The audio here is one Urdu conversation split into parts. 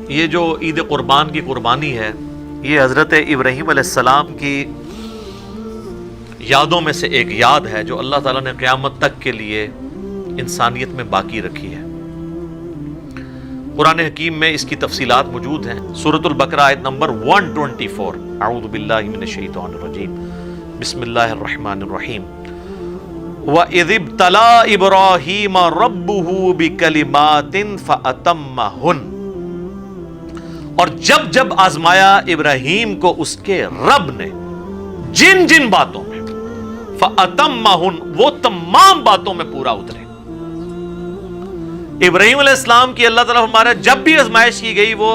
یہ جو عید قربان کی قربانی ہے، یہ حضرت ابراہیم علیہ السلام کی یادوں میں سے ایک یاد ہے جو اللہ تعالیٰ نے قیامت تک کے لیے انسانیت میں باقی رکھی ہے۔ قرآن حکیم میں اس کی تفصیلات موجود ہیں۔ سورۃ البقرہ آیت نمبر 124، اعوذ باللہ من الشیطان الرجیم، بسم اللہ الرحمن الرحیم، وَإِذِ ابْتَلَىٰ إِبْرَاهِيمَ رَبُّهُ بِكَلِمَاتٍ فَأَتَمَّهُنَّ، اور جب جب آزمایا ابراہیم کو اس کے رب نے جن جن باتوں میں، فَأَتَمَّهُنَّ، وہ تمام باتوں میں پورا اترے۔ ابراہیم علیہ السلام کی اللہ تعالیٰ ہمارا جب بھی آزمائش کی گئی، وہ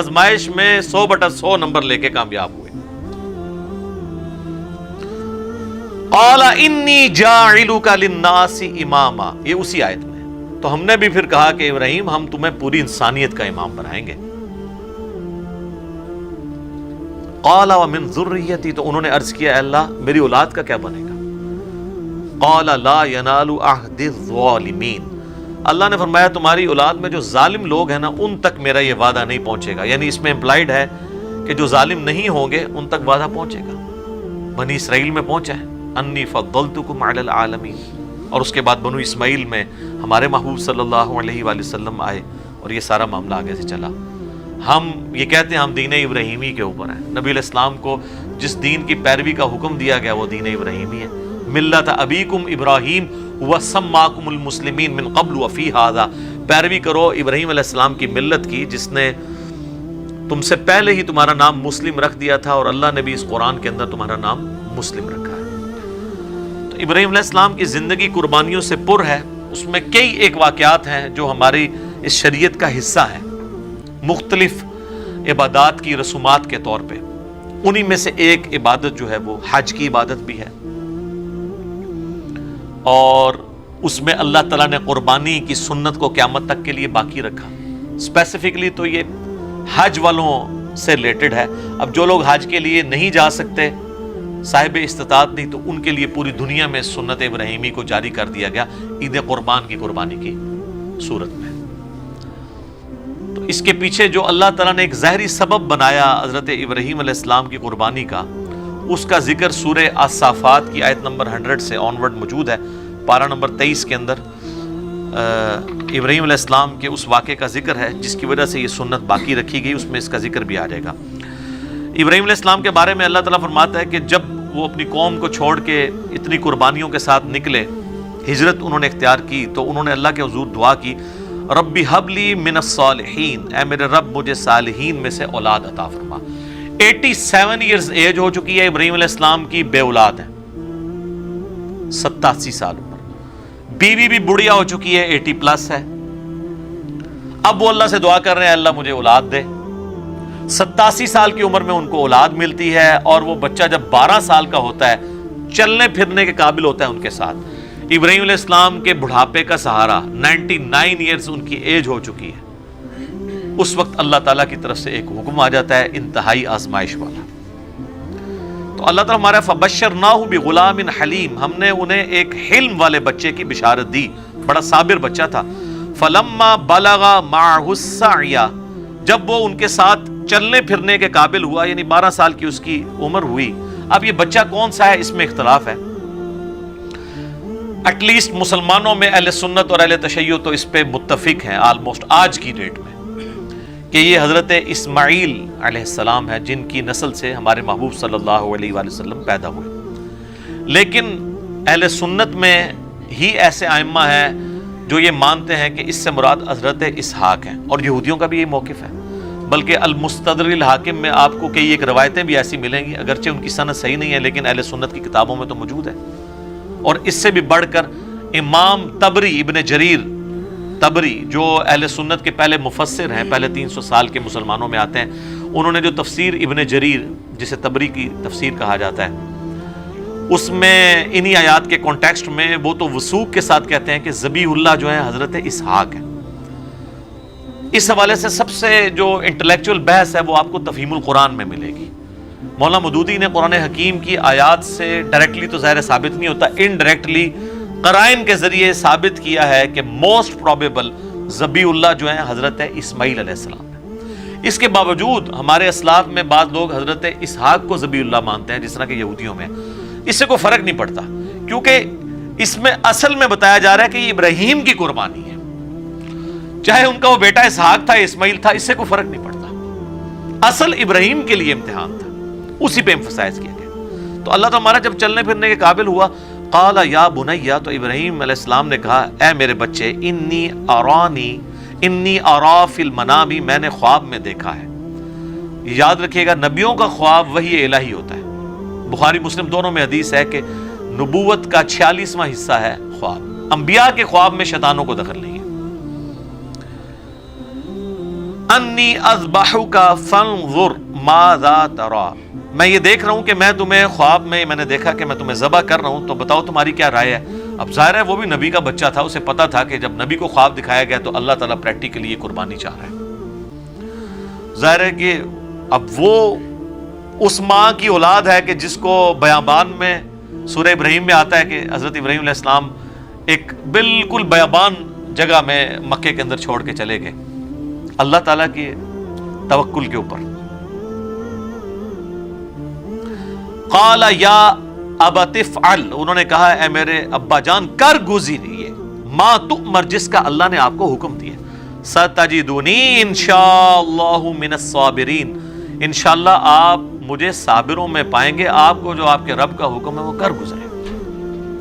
آزمائش میں 100/100 نمبر لے کے کامیاب ہوئے۔ قَالَ إِنِّي جَاعِلُكَ لِلنَّاسِ إِمَامًا، یہ اسی آیت میں۔ تو ہم نے بھی پھر کہا کہ ابراہیم ہم تمہیں پوری انسانیت کا امام بنائیں گے۔ قَالَ وَمِن ذُرِّيَّتِي، تو انہوں نے عرض کیا اے اللہ میری اولاد کا کیا بنے گا؟ قَالَ لَا يَنَالُ عَهْدِ الظَّالِمِينَ، اللہ نے فرمایا تمہاری اولاد میں جو ظالم لوگ ہیں نا، ان تک میرا یہ وعدہ نہیں پہنچے گا۔ یعنی اس میں امپلائیڈ ہے کہ جو ظالم نہیں ہوں گے ان تک وعدہ پہنچے گا۔ بنی اسرائیل میں پہنچا ہے، انی فضلتکم علی العالمین، اور اس کے بعد بنو اسماعیل میں ہمارے محبوب صلی اللہ علیہ وآلہ وسلم آئے اور یہ سارا معاملہ آگے سے چلا۔ ہم یہ کہتے ہیں ہم دین ابراہیمی کے اوپر ہیں۔ نبی علیہ السلام کو جس دین کی پیروی کا حکم دیا گیا وہ دین ابراہیمی ہے۔ ملت ابیکم ابراہیم وسماکم المسلمین من قبل وفی ھذا، پیروی کرو ابراہیم علیہ السلام کی ملت کی جس نے تم سے پہلے ہی تمہارا نام مسلم رکھ دیا تھا، اور اللہ نے بھی اس قرآن کے اندر تمہارا نام مسلم رکھا ہے۔ تو ابراہیم علیہ السلام کی زندگی قربانیوں سے پر ہے۔ اس میں کئی ایک واقعات ہیں جو ہماری اس شریعت کا حصہ ہیں، مختلف عبادات کی رسومات کے طور پہ۔ انہی میں سے ایک عبادت جو ہے وہ حج کی عبادت بھی ہے، اور اس میں اللہ تعالیٰ نے قربانی کی سنت کو قیامت تک کے لیے باقی رکھا۔ اسپیسیفکلی تو یہ حج والوں سے ریلیٹڈ ہے۔ اب جو لوگ حج کے لیے نہیں جا سکتے، صاحب استطاعت نہیں، تو ان کے لیے پوری دنیا میں سنت ابراہیمی کو جاری کر دیا گیا عید قربان کی قربانی کی صورت میں۔ تو اس کے پیچھے جو اللہ تعالیٰ نے ایک ظاہری سبب بنایا حضرت ابراہیم علیہ السلام کی قربانی کا، اس کا ذکر سورہ الصافات کی آیت نمبر 100 سے آنورڈ موجود ہے۔ پارہ نمبر 23 کے اندر ابراہیم علیہ السلام کے اس واقعے کا ذکر ہے جس کی وجہ سے یہ سنت باقی رکھی گئی، اس میں اس کا ذکر بھی آ جائے گا۔ ابراہیم علیہ السلام کے بارے میں اللہ تعالیٰ فرماتا ہے کہ جب وہ اپنی قوم کو چھوڑ کے اتنی قربانیوں کے ساتھ نکلے، ہجرت انہوں نے اختیار کی، تو انہوں نے اللہ کے حضور دعا کی، ربی حب لی من الصالحین، اے میرے رب مجھے صالحین میں سے اولاد عطا فرما۔ 87 ایئرز ایج ہو چکی ہے ابراہیم علیہ السلام کی، بے اولاد ہے، 87 سال عمر، بیوی بھی بڑھیا ہو چکی ہے، 80+ ہے۔ اب وہ اللہ سے دعا کر رہے ہیں اللہ مجھے اولاد دے۔ 87 سال کی عمر میں ان کو اولاد ملتی ہے، اور وہ بچہ جب 12 سال کا ہوتا ہے، چلنے پھرنے کے قابل ہوتا ہے ان کے ساتھ۔ ابراہیم علیہ السلام کے بڑھاپے کا سہارا، 99 ایئرز ان کی ایج ہو چکی ہے، اس وقت اللہ تعالیٰ کی طرف سے ایک حکم آ جاتا ہے انتہائی آزمائش والا۔ تو اللہ تعالیٰ ہمارا فبشرناہ بغلام حلیم، ہم نے انہیں ایک حلم والے بچے کی بشارت دی، بڑا صابر بچہ تھا۔ فلما بلغ معہ السعی، جب وہ ان کے ساتھ چلنے پھرنے کے قابل ہوا، یعنی 12 سال کی اس کی عمر ہوئی۔ اب یہ بچہ کون سا ہے اس میں اختلاف ہے، ایٹ لیسٹ مسلمانوں میں اہل سنت اور اہل تشیع تو اس پہ متفق ہیں آلموسٹ آج کی ڈیٹ میں، کہ یہ حضرت اسماعیل علیہ السلام ہے جن کی نسل سے ہمارے محبوب صلی اللہ علیہ وآلہ وسلم پیدا ہوئے۔ لیکن اہل سنت میں ہی ایسے ائمہ ہیں جو یہ مانتے ہیں کہ اس سے مراد حضرت اسحاق ہیں، اور یہودیوں کا بھی یہ موقف ہے۔ بلکہ المستدرک الحاکم میں آپ کو کئی ایک روایتیں بھی ایسی ملیں گی، اگرچہ ان کی سند صحیح نہیں ہے لیکن اہل سنت کی کتابوں میں تو موجود ہے۔ اور اس سے بھی بڑھ کر امام طبری، ابن جریر طبری، جو اہل سنت کے پہلے مفسر ہیں، پہلے 300 سال کے مسلمانوں میں آتے ہیں، انہوں نے جو تفسیر ابن جریر جسے طبری کی تفسیر کہا جاتا ہے، اس میں انہی آیات کے کانٹیکسٹ میں وہ تو وثوق کے ساتھ کہتے ہیں کہ ذبیح اللہ جو ہے حضرت اسحاق ہے۔ اس حوالے سے سب سے جو انٹلیکچوئل بحث ہے وہ آپ کو تفہیم القرآن میں ملے گی۔ مولانا مودودی نے قرآن حکیم کی آیات سے ڈائریکٹلی تو ظاہر ثابت نہیں ہوتا، انڈائریکٹلی قرائن کے ذریعے ثابت کیا ہے کہ موسٹ پروبیبل ذبیح اللہ جو ہیں حضرت اسماعیل علیہ السلام ہے۔ اس کے باوجود ہمارے اسلاف میں بعض لوگ حضرت اسحاق کو ذبیح اللہ مانتے ہیں، جس طرح کہ یہودیوں میں، اس سے کوئی فرق نہیں پڑتا، کیونکہ اس میں اصل میں بتایا جا رہا ہے کہ یہ ابراہیم کی قربانی ہے، چاہے ان کا وہ بیٹا اسحاق تھا، اسماعیل تھا، اس سے کوئی فرق نہیں پڑتا، اصل ابراہیم کے لیے امتحان تھا، اسی پہ ایمفسائز کیا گیا۔ تو اللہ تو ہمارا جب چلنے پھرنے کے قابل ہوا، قال یا بنیا، تو ابراہیم علیہ السلام نے کہا اے میرے بچے، انی ارا فی المنام، میں نے خواب میں دیکھا ہے۔ یاد رکھیے گا نبیوں کا خواب وحی الہی ہوتا ہے، بخاری مسلم دونوں میں حدیث ہے کہ نبوت کا 46واں حصہ ہے خواب، انبیاء کے خواب میں شیطانوں کو دخل نہیں ہے۔ انی اذبحک فانظر ماذا ترى، میں یہ دیکھ رہا ہوں کہ میں تمہیں خواب میں نے دیکھا کہ میں تمہیں ذبح کر رہا ہوں، تو بتاؤ تمہاری کیا رائے ہے۔ اب ظاہر ہے وہ بھی نبی کا بچہ تھا، اسے پتا تھا کہ جب نبی کو خواب دکھایا گیا تو اللہ تعالیٰ پریکٹیکلی یہ قربانی چاہ رہا ہے۔ ظاہر ہے کہ اب وہ اس ماں کی اولاد ہے کہ جس کو بیابان میں سورہ ابراہیم میں آتا ہے کہ حضرت ابراہیم علیہ السلام ایک بالکل بیابان جگہ میں مکے کے اندر چھوڑ کے چلے گئے اللہ تعالیٰ کی توکل کے اوپر۔ قال یا ابت افعل، انہوں نے کہا اے میرے ابا جان کر گزریے، ما تؤمر، جس کا اللہ نے آپ کو حکم دیا، ستجدونی انشاءاللہ من الصابرین، انشاءاللہ آپ مجھے صابروں میں پائیں گے، آپ کو جو آپ کے رب کا حکم ہے وہ کر گزرے۔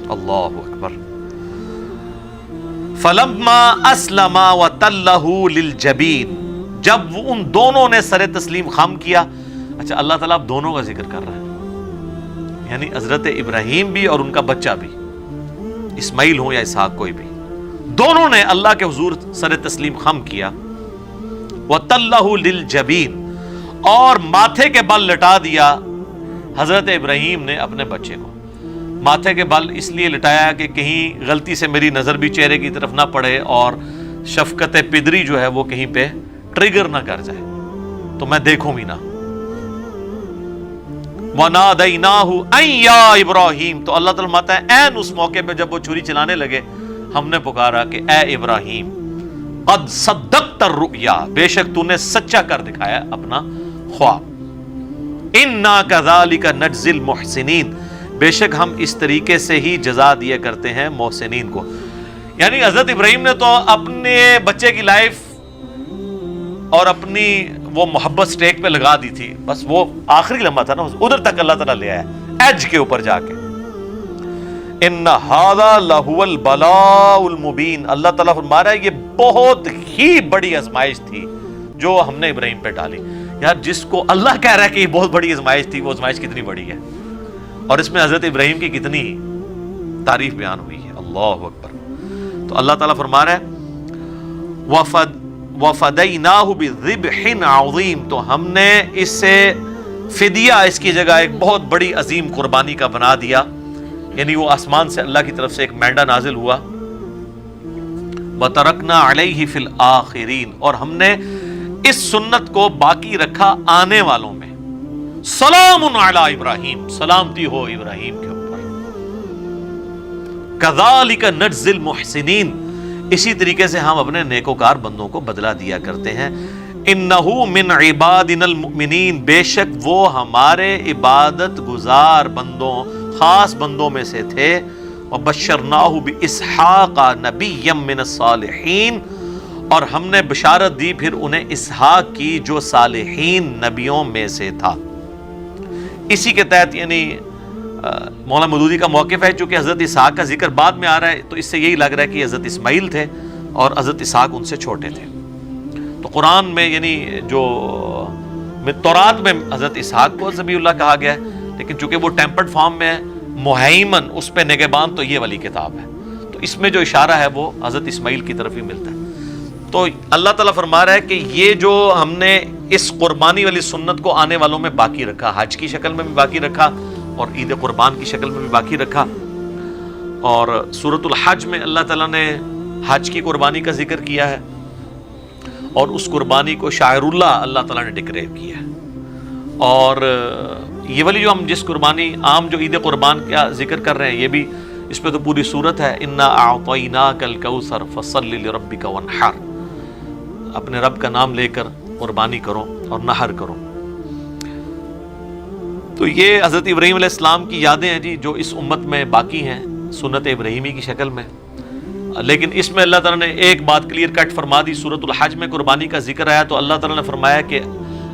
اللہ اکبر۔ فلما اسلما وتلہ للجبین، جب ان دونوں نے سر تسلیم خم کیا، اچھا اللہ تعالیٰ اب دونوں کا ذکر کر رہا ہے، یعنی حضرت ابراہیم بھی اور ان کا بچہ بھی، اسماعیل ہوں یا اسحاق کوئی بھی، دونوں نے اللہ کے حضور سر تسلیم خم کیا۔ وَتَلَّهُ لِلْجَبِينِ، اور ماتھے کے بل لٹا دیا حضرت ابراہیم نے اپنے بچے کو۔ ماتھے کے بل اس لیے لٹایا کہ کہیں غلطی سے میری نظر بھی چہرے کی طرف نہ پڑے اور شفقت پدری جو ہے وہ کہیں پہ ٹریگر نہ کر جائے، تو میں دیکھوں بھی نہ۔ وَنَادَيْنَاهُ أَن يَا إِبْرَاهِيمُ، تو اللہ تعالیٰ فرماتا ہے عین اس موقع پہ جب وہ چھری چلانے لگے، ہم نے پکارا کہ اے ابراہیم، قد صدقت الرؤیا، بے شک تو نے سچا کر دکھایا اپنا خواب۔ اِنَّا كَذَلِكَ نَجْزِي الْمُحْسِنِينَ، بے شک ہم اس طریقے سے ہی جزا دیا کرتے ہیں محسنین کو۔ یعنی حضرت ابراہیم نے تو اپنے بچے کی لائف اور اپنی وہ محبت سٹیک پہ لگا دی تھی، بس وہ آخری لمحہ تھا نا، ادھر تک اللہ تعالیٰ لے آیا ایج کے اوپر جا کے۔ ان ھذا لہو البلاء المبین، اللہ تعالیٰ فرما رہا ہے یہ بہت ہی بڑی آزمائش تھی جو ہم نے ابراہیم پہ ڈالی۔ یار جس کو اللہ کہہ رہا ہے کہ یہ بہت بڑی آزمائش تھی، وہ آزمائش کتنی بڑی ہے، اور اس میں حضرت ابراہیم کی کتنی تعریف بیان ہوئی ہے۔ اللہ اکبر۔ تو اللہ تعالیٰ فرما رہا ہے وَفَدَيْنَاهُ بِذِبْحٍ عَظِيمٍ، تو ہم نے اس سے فدیہ، اس کی جگہ ایک بہت بڑی عظیم قربانی کا بنا دیا، یعنی وہ آسمان سے اللہ کی طرف سے ایک مینڈا نازل ہوا۔ وَتَرَكْنَا عَلَيْهِ فِي الْآخِرِينَ، اور ہم نے اس سنت کو باقی رکھا آنے والوں میں۔ سلام علی ابراہیم، سلامتی ہو ابراہیم کے اوپر۔ كَذَلِكَ نَجْزِي الْمُحْسِنِينَ، اسی طریقے سے ہم اپنے نیکوکار بندوں کو بدلہ دیا کرتے ہیں۔ اِنَّهُ مِنْ عِبَادِنَا الْمُؤْمِنِينَ، بے شک وہ ہمارے عبادت گزار بندوں، خاص بندوں میں سے تھے۔ وَبَشَّرْنَاهُ بِإِسْحَاقَ نَبِيًّا مِنَ الصَّالِحِينَ، اور ہم نے بشارت دی پھر انہیں اسحاق کی جو صالحین نبیوں میں سے تھا۔ اسی کے تحت یعنی مولانا مودودی کا موقف ہے، چونکہ حضرت اسحاق کا ذکر بعد میں آ رہا ہے تو اس سے یہی لگ رہا ہے کہ حضرت اسماعیل تھے اور حضرت اسحاق ان سے چھوٹے تھے۔ تو قرآن میں یعنی جو تورات میں حضرت اسحاق کو ذبیح اللہ کہا گیا ہے، لیکن چونکہ وہ ٹیمپرڈ فارم میں ہے، مہیمن اس پہ نگہبان تو یہ والی کتاب ہے، تو اس میں جو اشارہ ہے وہ حضرت اسماعیل کی طرف ہی ملتا ہے۔ تو اللہ تعالیٰ فرما رہا ہے کہ یہ جو ہم نے اس قربانی والی سنت کو آنے والوں میں باقی رکھا، حج کی شکل میں بھی باقی رکھا اور عید قربان کی شکل میں بھی باقی رکھا۔ اور سورۃ الحج میں اللہ تعالیٰ نے حج کی قربانی کا ذکر کیا ہے، اور اس قربانی کو شاعر اللہ تعالیٰ نے ڈکلیئر کیا ہے۔ اور یہ والی جو ہم جس قربانی عام جو عید قربان کا ذکر کر رہے ہیں، یہ بھی اس پہ تو پوری صورت ہے، انا اعطیناک الکوثر فصل لربک وانحر، اپنے رب کا نام لے کر قربانی کرو اور نحر کرو۔ تو یہ حضرت ابراہیم علیہ السلام کی یادیں ہیں جی، جو اس امت میں باقی ہیں سنت ابراہیمی کی شکل میں۔ لیکن اس میں اللہ تعالیٰ نے ایک بات کلیئر کٹ فرما دی۔ سورۃ الحج میں قربانی کا ذکر آیا تو اللہ تعالیٰ نے فرمایا کہ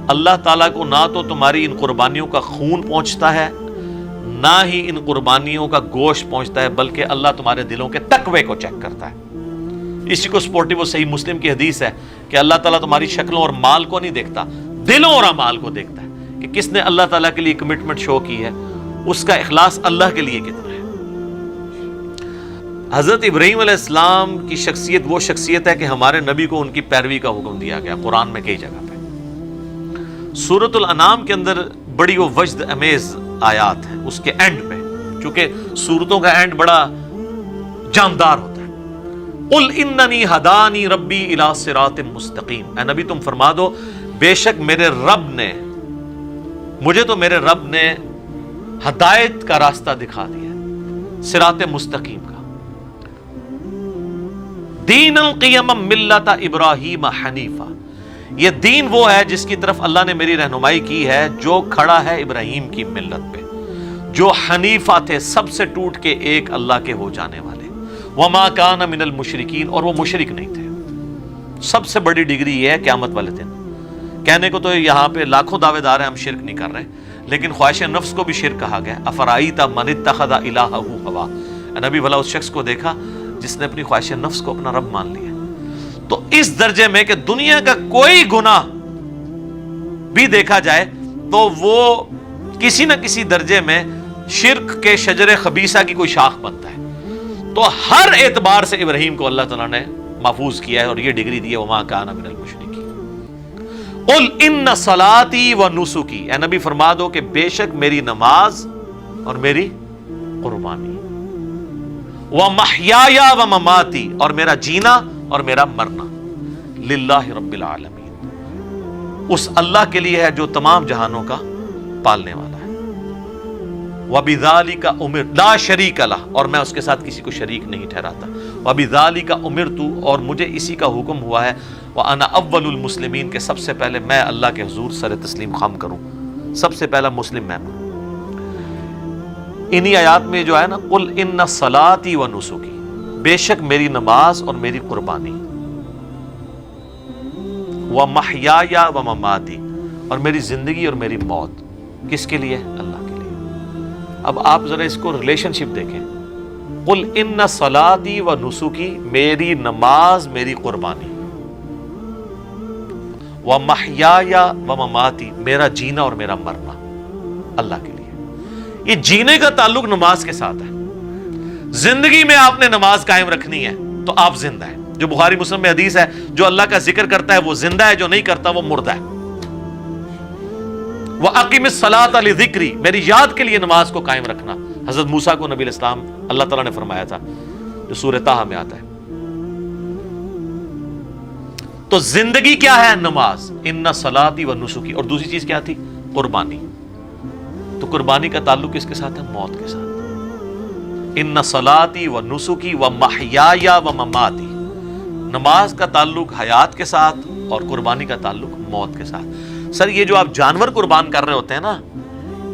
اللہ تعالیٰ کو نہ تو تمہاری ان قربانیوں کا خون پہنچتا ہے، نہ ہی ان قربانیوں کا گوشت پہنچتا ہے، بلکہ اللہ تمہارے دلوں کے تقوی کو چیک کرتا ہے۔ اسی کو سپورٹیو و صحیح مسلم کی حدیث ہے کہ اللہ تعالیٰ تمہاری شکلوں اور مال کو نہیں دیکھتا، دلوں اور اعمال کو دیکھتا ہے کہ کس نے اللہ تعالیٰ کے لیے کمٹمنٹ شو کی ہے، اس کا اخلاص اللہ کے لیے کتنا ہے۔ حضرت ابراہیم علیہ السلام کی شخصیت وہ شخصیت ہے کہ ہمارے نبی کو ان کی پیروی کا حکم دیا گیا قرآن میں کئی جگہ پہ۔ سورۃ الانعام کے اندر بڑی وہ وجد امیز آیات ہیں اس کے اینڈ پہ، چونکہ سورتوں کا اینڈ بڑا جاندار ہوتا ہے۔ قل اننی ہدانی ربی الی صراط مستقیم، اے نبی تم فرما دو بے شک مجھے تو میرے رب نے ہدایت کا راستہ دکھا دیا، صراط مستقیم کا۔ دین القیم ملت ابراہیم حنیفہ، یہ دین وہ ہے جس کی طرف اللہ نے میری رہنمائی کی ہے، جو کھڑا ہے ابراہیم کی ملت پہ، جو حنیفہ تھے، سب سے ٹوٹ کے ایک اللہ کے ہو جانے والے، وما کان من المشرکین، اور وہ مشرک نہیں تھے۔ سب سے بڑی ڈگری یہ ہے قیامت والے دن۔ کہنے کو تو یہاں پہ لاکھوں دعوے دار ہیں ہم شرک نہیں کر رہے، لیکن خواہش نفس کو بھی شرک کہا گیا۔ افرائیت من اتخذ الہہ ہوا، نبی بھلا اس شخص کو دیکھا جس نے اپنی خواہش نفس کو اپنا رب مان لیا۔ تو اس درجے میں کہ دنیا کا کوئی گناہ بھی دیکھا جائے تو وہ کسی نہ کسی درجے میں شرک کے شجر خبیثہ کی کوئی شاخ بنتا ہے۔ تو ہر اعتبار سے ابراہیم کو اللہ تعالیٰ نے محفوظ کیا ہے اور یہ ڈگری دی ہے، وما کان من المشرکین۔ قل ان صلاتی و نسکی، اے نبی فرما دو کہ بے شک میری نماز اور میری قربانی، ومحیای و مماتی، اور میرا جینا اور میرا مرنا، للہ رب العالمین، اس اللہ کے لیے ہے جو تمام جہانوں کا پالنے والا ہے۔ وبذالک امرت لا شریک لہ، اور میں اس کے ساتھ کسی کو شریک نہیں ٹھہراتا۔ وبذالک امرت، اور مجھے اسی کا حکم ہوا ہے، وانا اول المسلمین، کہ سب سے پہلے میں اللہ کے حضور سر تسلیم خم کروں، سب سے پہلا مسلم میں ہوں۔ انہی آیات میں جو ہے نا، قل ان صلاتی و نسکی، بے شک میری نماز اور میری قربانی، ومحیای و مماتی، اور میری زندگی اور میری موت، کس کے لیے؟ اللہ کے لیے۔ اب آپ ذرا اس کو ریلیشن شپ دیکھیں، قل ان صلاتی و نسکی، میری نماز میری قربانی، ومحیای و مماتی، میرا جینا اور میرا مرنا، اللہ کے لیے۔ یہ جینے کا تعلق نماز کے ساتھ ہے۔ زندگی میں آپ نے نماز قائم رکھنی ہے تو آپ زندہ ہیں، جو بخاری مسلم میں حدیث ہے، جو اللہ کا ذکر کرتا ہے وہ زندہ ہے، جو نہیں کرتا وہ مردہ ہے۔ وَأَقِمِ الصَّلَاةَ لِذِكْرِي، میری یاد کے لیے نماز کو قائم رکھنا۔ حضرت موسیٰ کو نبی علیہ السلام اللہ تعالیٰ نے فرمایا تھا، جو سورہ طٰہٰ میں آتا ہے۔ تو زندگی کیا ہے؟ نماز، ان صلاتی و نسکی، اور دوسری چیز کیا تھی؟ قربانی۔ تو قربانی کا تعلق کس کے ساتھ ہے؟ موت کے ساتھ۔ ان صلاتی و نسکی و محیای و مماتی، نماز کا تعلق حیات کے ساتھ اور قربانی کا تعلق موت کے ساتھ۔ سر یہ جو آپ جانور قربان کر رہے ہوتے ہیں نا،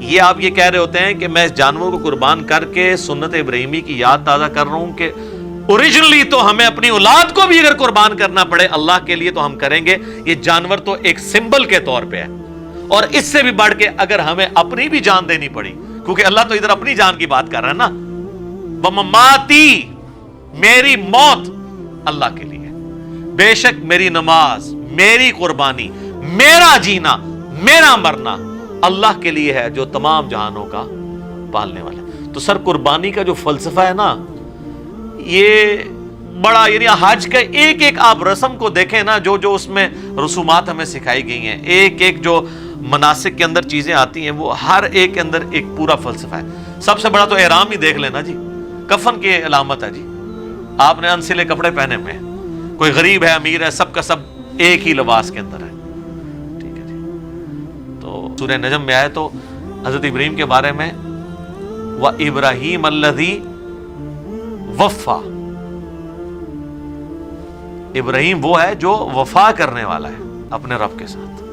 یہ آپ یہ کہہ رہے ہوتے ہیں کہ میں اس جانور کو قربان کر کے سنت ابراہیمی کی یاد تازہ کر رہا ہوں کہ اوریجنلی تو ہمیں اپنی اولاد کو بھی اگر قربان کرنا پڑے اللہ کے لیے تو ہم کریں گے۔ یہ جانور تو ایک سمبل کے طور پہ ہے، اور اس سے بھی بڑھ کے اگر ہمیں اپنی بھی جان دینی پڑی، کیونکہ اللہ تو ادھر اپنی جان کی بات کر رہا ہے نا، ومماتی، میری موت اللہ کے لیے، بے شک میری نماز، میری قربانی، میرا جینا، میرا مرنا اللہ کے لیے ہے جو تمام جہانوں کا پالنے والا ہے۔ تو سر قربانی کا جو فلسفہ ہے نا، یہ بڑا، یعنی حج کا ایک ایک آپ رسم کو دیکھیں نا، جو جو اس میں رسومات ہمیں سکھائی گئی ہیں، ایک ایک جو مناسک کے اندر چیزیں آتی ہیں، وہ ہر ایک کے اندر ایک پورا فلسفہ ہے۔ سب سے بڑا تو احرام ہی دیکھ لینا جی، کفن کی علامت ہے جی، آپ نے انسلے کپڑے پہنے ہوئے ہیں، کوئی غریب ہے امیر ہے، سب کا سب ایک ہی لباس کے اندر ہے، ٹھیک ہے جی۔ تو سورہ نجم میں آئے تو حضرت ابراہیم کے بارے میں، وَإِبْرَاهِيمَ الَّذِي وَفَّى، ابراہیم وہ ہے جو وفا کرنے والا ہے۔ اپنے رب کے ساتھ۔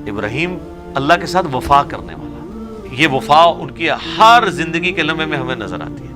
ابراہیم اللہ کے ساتھ وفا کرنے والا، یہ وفا ان کی ہر زندگی کے لمحے میں ہمیں نظر آتی ہے۔